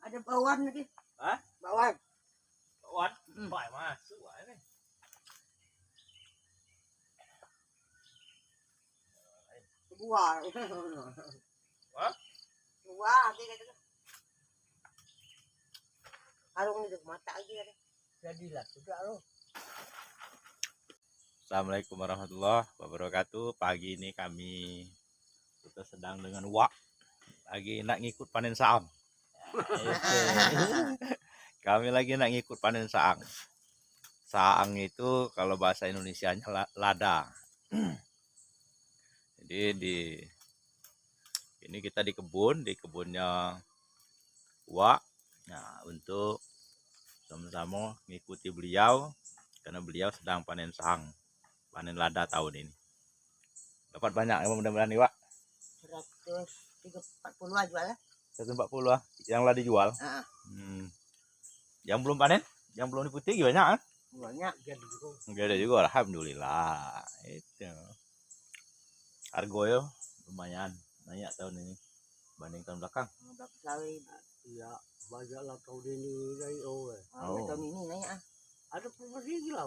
Ada bawang lagi. Hah? Bawang. Bawang? Phải mà, sủi này. Buah. Hah? Buah, dia. Harung ini mata lagi ada. Jadilah sudah lo. Assalamualaikum warahmatullahi wabarakatuh. Pagi ini kita sedang dengan wak lagi nak ngikut panen saang. Kami lagi nak ngikut panen saang. Saang itu kalau bahasa Indonesianya lada. Jadi ini kita di kebunnya wak. Nah, untuk sama-sama ngikuti beliau karena beliau sedang panen saang, panen lada tahun ini. Dapat banyak ya mudah-mudahan nih, Wak. 140 aja lah. 140 lah yang lada dijual. Yang belum panen, yang belum diputih gimana? Banyak Enggak ada juga, alhamdulillah. Itu. Harga lumayan banyak tahun ini banding tahun belakang. Iya, banyaklah tahun ini naik tahun ini naik Ada promosi lah,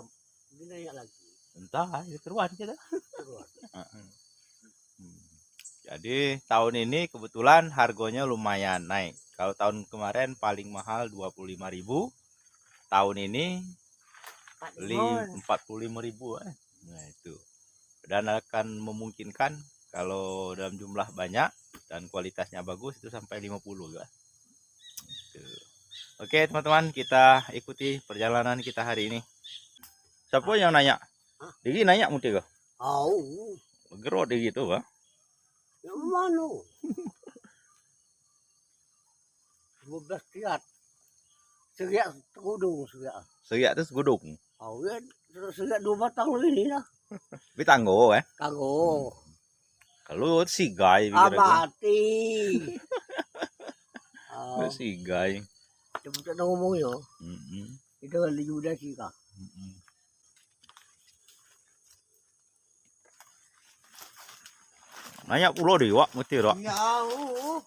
naik lagi. Entah, itu keruan kita. Jadi tahun ini kebetulan harganya lumayan naik. Kalau tahun kemarin paling mahal 25.000, tahun ini 45.000. Nah itu. Dan akan memungkinkan kalau dalam jumlah banyak dan kualitasnya bagus itu sampai 50 juga. Gitu. Oke teman-teman, kita ikuti perjalanan kita hari ini. Siapa yang nanya? Digi nanya muti kok? Gerok digi itu, Pak. Yang mana? 12 tiat. Seriak segudung seriak. Seriak itu segudung. Ya, seriak 2 batang ini lah. Bitanggo Tanggo. Kalau sigai Abati. sigai. Cepat ngomong yo. Itu kan juga sih kak. Nanya pulau deh, Wak, mesti Wak. Jauh.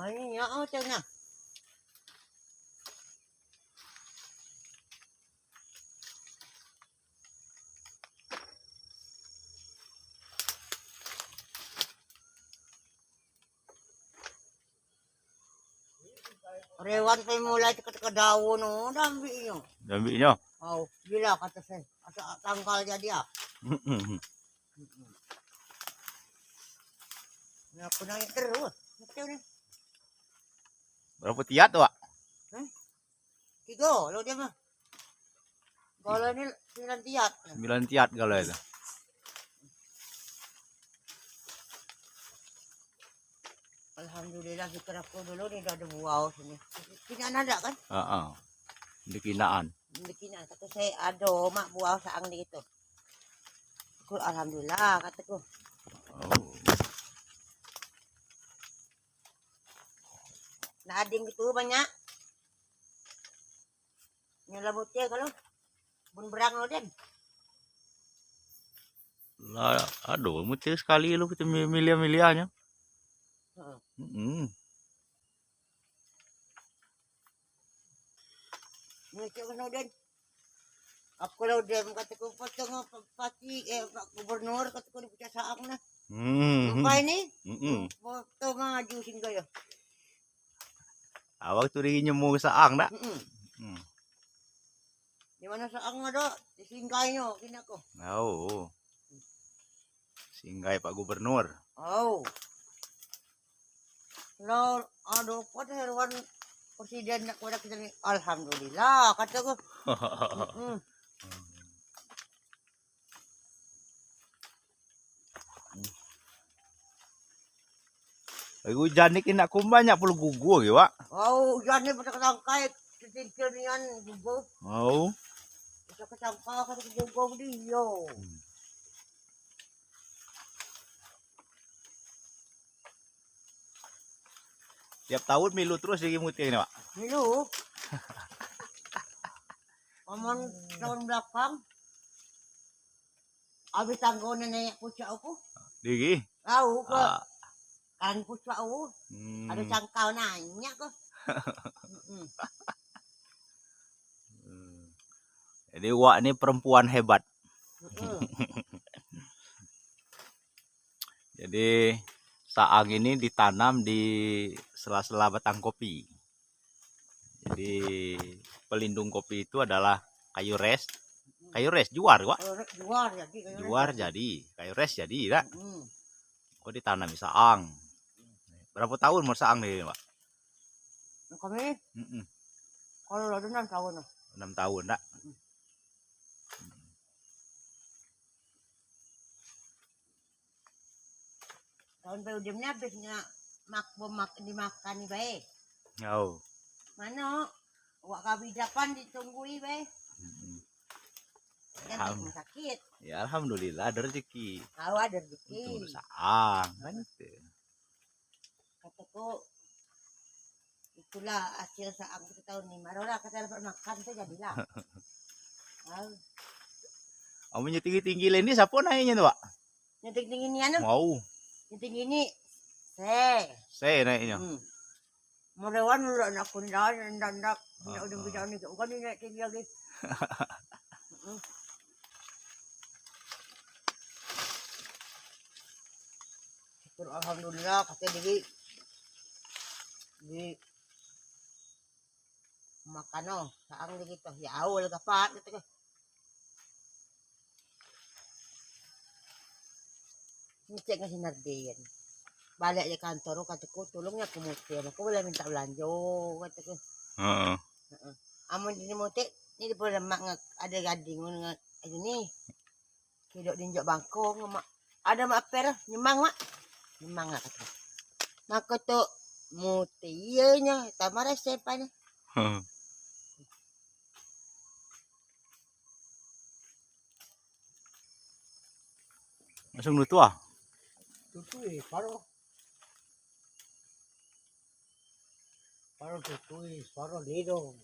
Ini ya tengah. Rewan saya mulai ke daun, dambinya. Dambinya? Gila kata saya. Asa tangkal jadi aku nanya terus. Berapa tiat, Wak? 3 lo dia mah. Kalau ini 9 tiat. 9 tiat kalau itu. Alhamdulillah kita aku dulu nih udah ada buah sini. Kinaan ada kan? Di kinaan. Di kinaan kata saya ada mak buah saang di itu. Alhamdulillah kataku. Nah ading gitu banyak. Nyala butnya kalau bun berang lo den. Lah, aduh, mesti sekali lu kita milih-milihnya. Macam mana den? Aku lo dem kataku potong pati Pak Gubernur kataku di pucat saang nah. Apa ini? Foto maju sini gaya. Awak tuh di nyemu saang dak? Di mana saang ada? Di singgahnya kini aku. Singgah Pak Gubernur. Lo aduh pada hewan presiden nak pada kita ni. Alhamdulillah kataku. Hujan ni kena banyak perlu gugur ke, Wak? Hujan ni pada ketangkai titil nian gugur. Pada ketangkai kata gugur dia. Tiap tahun milu terus di muti ini, Pak. Milu. Paman tahun belakang Abi tanggo na na pusa ako. Digi. Tahu ko. Ah. Kan pusa ako. Ada cangkau nanya ko. Jadi Wak ini perempuan hebat. Jadi saang ini ditanam di sela-sela batang kopi. Jadi pelindung kopi itu adalah kayu res. Kayu res juar, Wak. Juar jadi. Juar jadi, kayu res jadi, tak? Kok ditanam di saang. Berapa tahun mau saang nih, Wak? Kami kalau ada 6 tahun. 6 tahun, tak? Tahun periodenya habisnya dimakan nih baik. Oh. Mana? Wak kabidapan ditunggui baik. Yang sakit. Ya alhamdulillah ada rezeki. Tahu ada rezeki. Untuk saang kan itu. Kataku itulah hasil saang kita tahun ini. Marolah kita dapat makan tuh jadilah. Kamu tinggi-tinggi ini siapa naiknya tuh, Pak? Yang tinggi ini anu? Mau. Yang tinggi ini Saya naiknya. Merewan lu nak kundan dan udah bisa nih kan ini tinggi lagi. Alhamdulillah kata di makan saang gitu ya awal kapat gitu kan. Ngecek ngasih Nardin. Balik ke kantor kataku tolongnya aku mutir. Aku boleh minta belanja kataku. Amun ini mutir ini boleh mak ada gading ini. Kidok dinjok bangkong mak. Ada mak per nyemang mak. Nyemang lah kata. Maka tuh mutinya tamar resepnya. Langsung nutu ah. Tutui paro. Paro tutui, paro lido.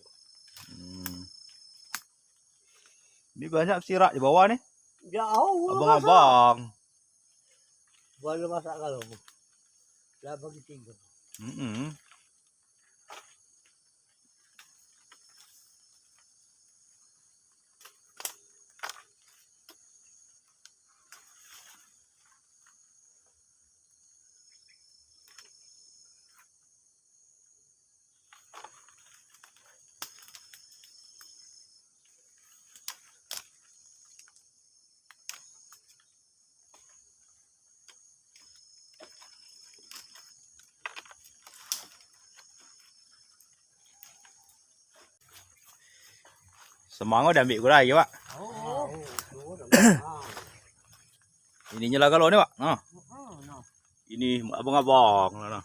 Ini banyak sirak di bawah nih. Jauh. Abang-abang. Baru masak kalau. Lah bagi 3. Semangka udah ambil gue lagi, Pak. Ininya lah kalau nih, Pak. Nah. Ini abang-abang. Nah.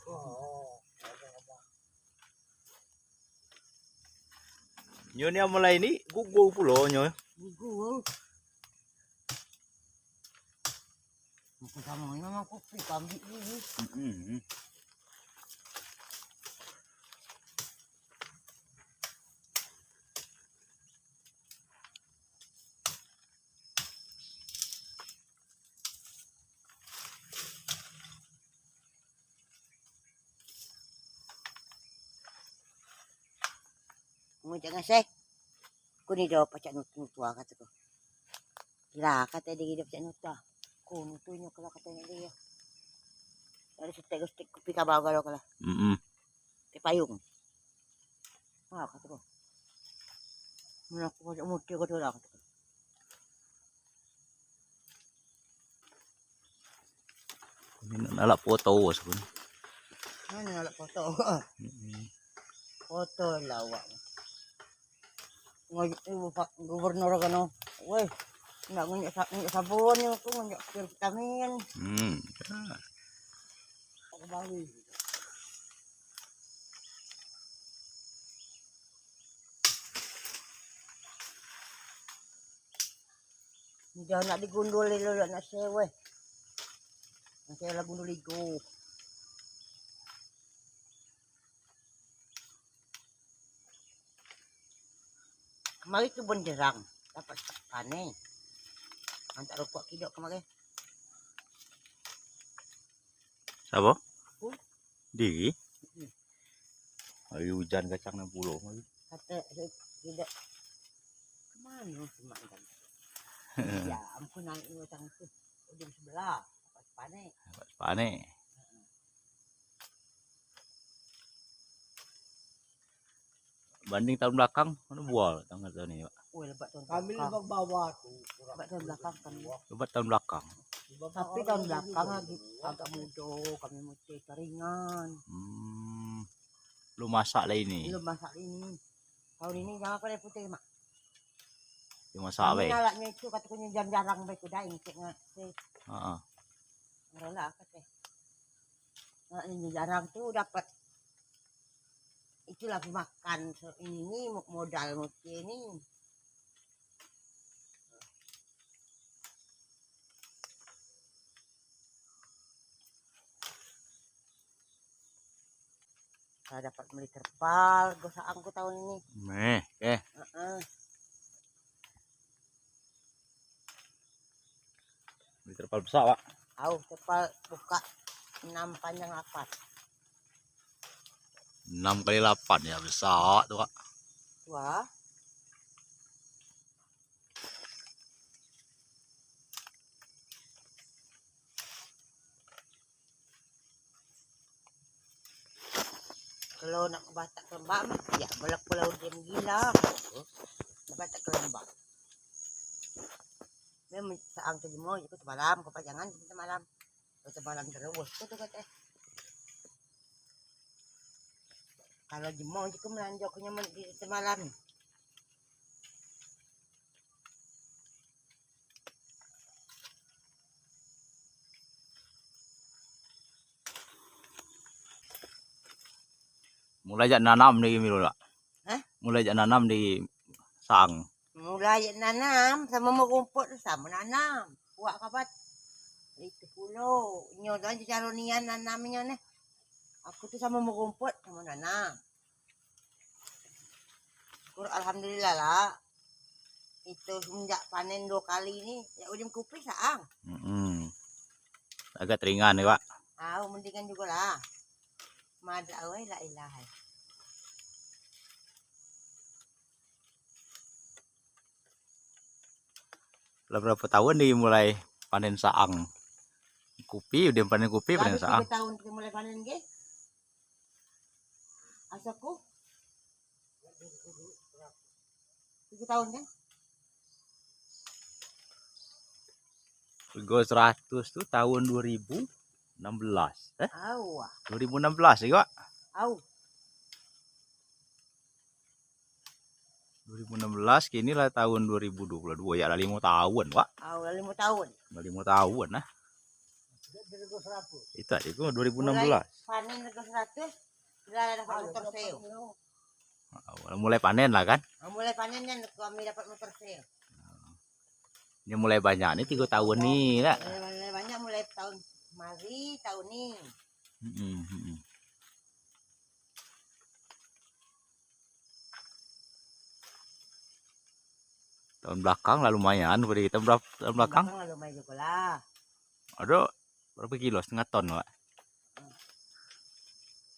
Nyonya mulai ini gugu pulau nyonya. Gugu. Aku sama ini mah kopi kambing ini. Mau jangan sih. Ku ni daw pacak nutua kata ko. Lah kata dia hidup pacak nutua. Ku nutunya kalau katanya dia. Dari setek kopi kabaw kalau kala. Di payung. Ah kata ko. Mana aku pacak muti ko lah kata ko. Ini nalak foto sabun. Mana nalak foto? Foto lawak. Gubernur kan weh nak ngunyak sabun yang aku ngunyak vitamin Bali jangan nak digundul dulu nak sewe masih lah gundul itu kemarin kebun jerang dapat panen Antak rokok kidok kemarin. Apa? Aku. Di. Hmm. Ayo hujan kacang 60. Kata kidok. Kemana cuma kan? Ya, ampun naik utang itu. Udah sebelah. Pas panik. Panik. Banding tahun belakang, mana buah tahun ini, Pak? Wih, lebat tahun Kami belakang. lebak bawah tuh. Lebat tahun belakang kan. Lebat tahun belakang. Tapi tahun belakang lagi agak muda. Kami mesti keringan. Lu masak lah ini. Belum masak ini. Tahun ini jangan kau putih mak. Lu masak apa? Kami nalaknya itu katanya jarang baik udah ingkek ngasih. Heeh. Ngerola kata. Nalaknya jarang tuh dapat. Itu lagi makan ini modal mesti ini. Saya dapat beli terpal gosaanku tahun ini. Beli terpal besar, Pak. Tahu terpal buka 6 panjang 8. 6 kali 8 ya, besar tuh, Pak. Wah. Kalau nak ke Batak ke Lembak mah ya belak pulau diam gila. Ke Batak ke Lembak. Memang saang tu jemo ikut malam ke pajangan kita malam. Kita malam terus tu kata. Kalau jemo juga melanjoknya di malam. Mulai jak nanam di Milo, Pak. Hah? Mulai jak nanam di Saang. Mulai nanam sama mau rumput sama nanam. Buat kabat. Itu pulau. Nyo dah cara nian nanamnya nih. Aku tuh sama mau rumput sama nanam. Alhamdulillah lah. Itu semenjak panen 2 kali ini ya udah kupi saang. Agak ringan nih, Pak. Mendingan juga lah. Mada awai la ilaha. Lah berapa tahun dimulai panen saang? Kopi, udah panen kopi, panen saang. 3 tahun kita mulai panen ke? Asaku 3 tahun kan? Rego 100 tuh tahun 2016. Awah. 2016 ya, Pak. Au. 2016 kini lah tahun 2022 ya lah 5 tahun, Pak. Au 5 tahun. 5 tahun nah. Itu aja gua 2016. Panen rego 100 sudah ada motor seo. Mulai panen lah kan? Mulai panennya kami dapat motor seo. Ini mulai banyak nih 3 tahun nih lah. Mulai banyak mulai tahun mari tahun ini. Tahun belakang lah lumayan, pada kita berapa tahun belakang? Lumayan juga lah. Ada berapa kilo? Setengah ton, Pak.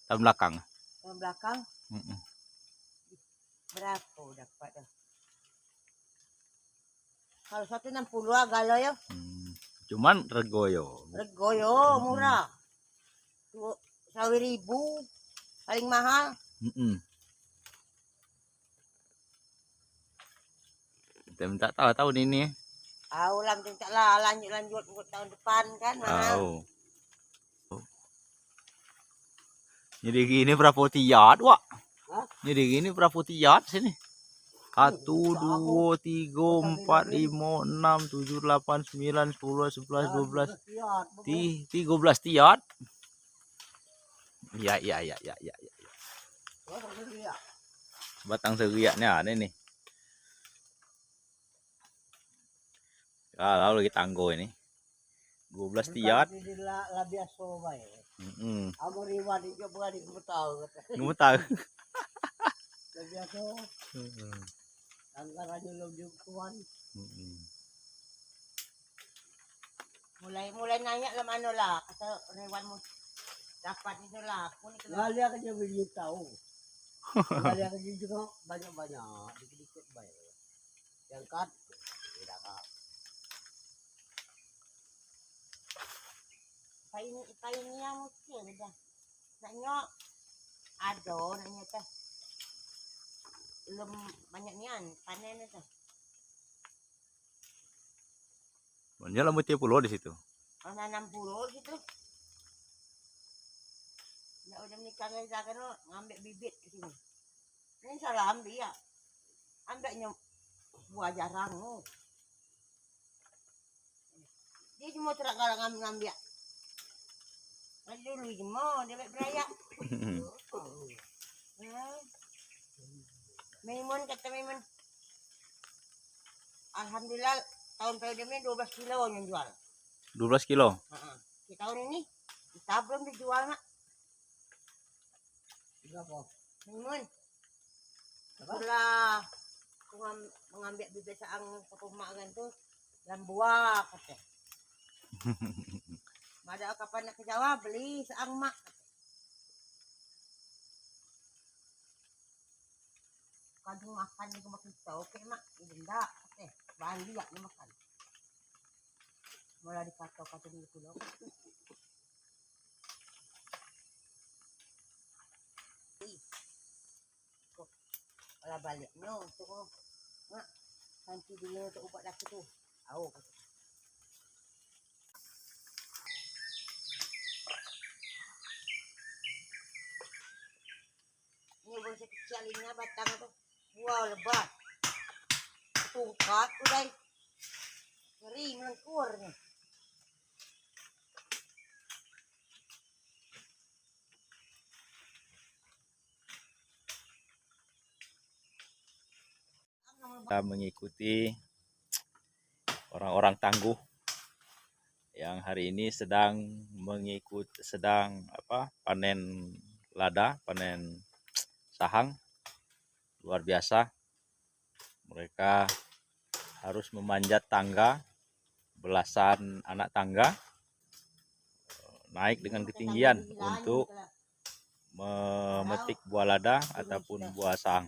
Tahun belakang. Tahun belakang? Berapa dapat dah? Kalau 160 galau ya. Cuman regoyo. Regoyo murah. 1.000 paling mahal. Kita minta tahu tahun ini. Lah minta lah lanjut buat tahun depan kan. Jadi gini berapa tiat, Wak? Jadi gini berapa tiat sini? 1, 2, 3, 4, 5, 6, 7, 8, 9, 10, 11, 12, 13 tiat. Iya. Batang seriaknya ada nih. Kalau lagi tanggo ini 12 tiat. Nggak tahu. Mulai nanya lah mana lah. Kata rewan mo dapat itu lah. Aku ni kena. Lali akan dia beli tahu. Lali akan dia juga banyak-banyak. Dikit-dikit baik. Yang kat. Tidak kak. Pain niya mungkin dah. Nanya ado nanya teh. Belum banyak nian panen itu. Banyak lah mutia pulau di situ. Orang 60 gitu. Ya udah menikah kan ngambil bibit ke sini. Ini salah ambil ya. Ambilnya buah jarang. Dia cuma terak kalau ngambil. Nanti dulu cuma dia baik beraya. Mimun kata Mimun. Alhamdulillah tahun periode ini 12 kilo yang jual. 12 kilo. Di tahun ini kita belum dijual nak. Berapa? Mimun. Setelah aku mengambil bibit saang rumah kan tu dalam buah kata. Pada kapan nak ke Jawa beli saang mak. Kadang makan di rumah kita, okey mak, benda, bali ya makan. Mula dikata-kata di pulau. Kalau baliknya untuk mak, nanti dulu untuk ubat laki tu, tahu. Ini bonsai kecil ini batang tu. Wow, lebat. Tungkat tu dah. Ngeri melengkur ni. Kita mengikuti orang-orang tangguh yang hari ini sedang panen lada, panen sahang. Luar biasa. Mereka harus memanjat tangga, belasan anak tangga, naik dengan ketinggian untuk memetik buah lada ataupun buah sahang.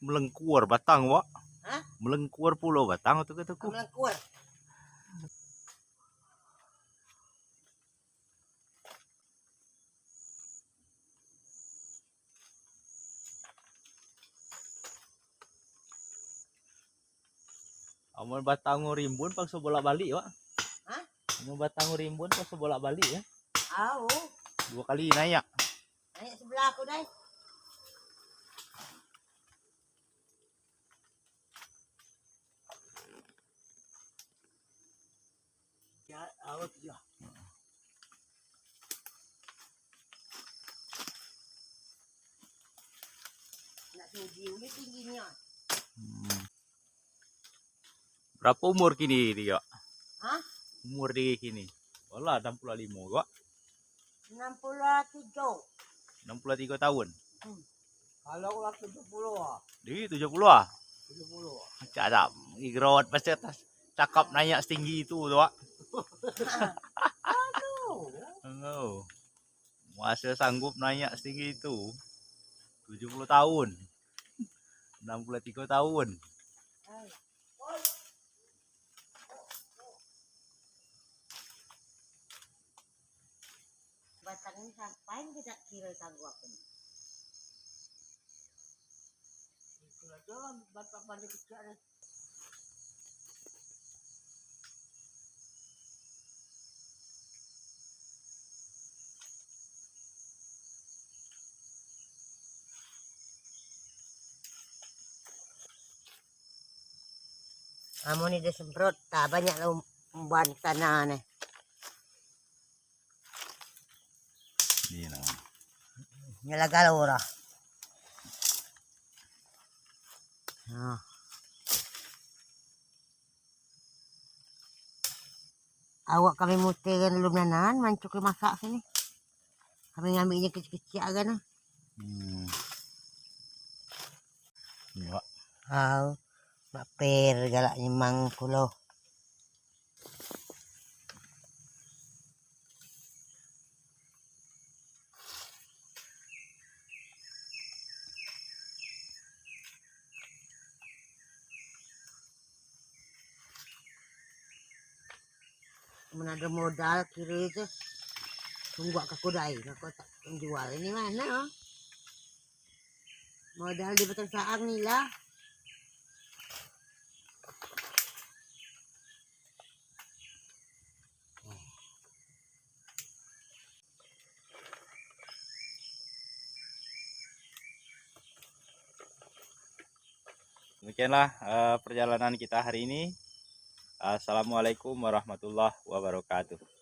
Melengkur batang, Wak. Hah? Melengkur pulau batang tu kataku. Melengkur. Amun batang rimbun paksa bolak-balik, Wak. Hah? Amun batang rimbun paksa bolak-balik ya. Tahu. 2 kali naik. Naik sebelah aku dah. Ya, awak ya. Nak suji ni tingginya. Berapa umur kini dia? Hah? Umur dia kini. Walah 65, Wak. 63. 63 tahun. Kalau aku 70 ah. Dia 70 ah. 70. Cakap igrawat pasti atas cakap naik setinggi itu tu, Wak. Aduh. Oh. Masa sanggup naik setinggi itu. 70 tahun. 63 tahun. Batang ini sampai kita kira tangguh apa ni. Itu aja batang pada kecil ni. Kamu ni dia semprot, tak banyak lah umban tanah ni. Ini lah. Nyala galau lah. Awak kami mutirkan belum nanan, mancuk ke masak sini. Kami ngambilnya kecil-kecil kan. Ya. Mak per galak nyemang kulo. Mana ada modal kiri itu. Tunggu ke kudai, aku tak menjual ini mana? Oh? Modal di Batang Saang nih lah. Demikianlah perjalanan kita hari ini. Assalamualaikum warahmatullahi wabarakatuh.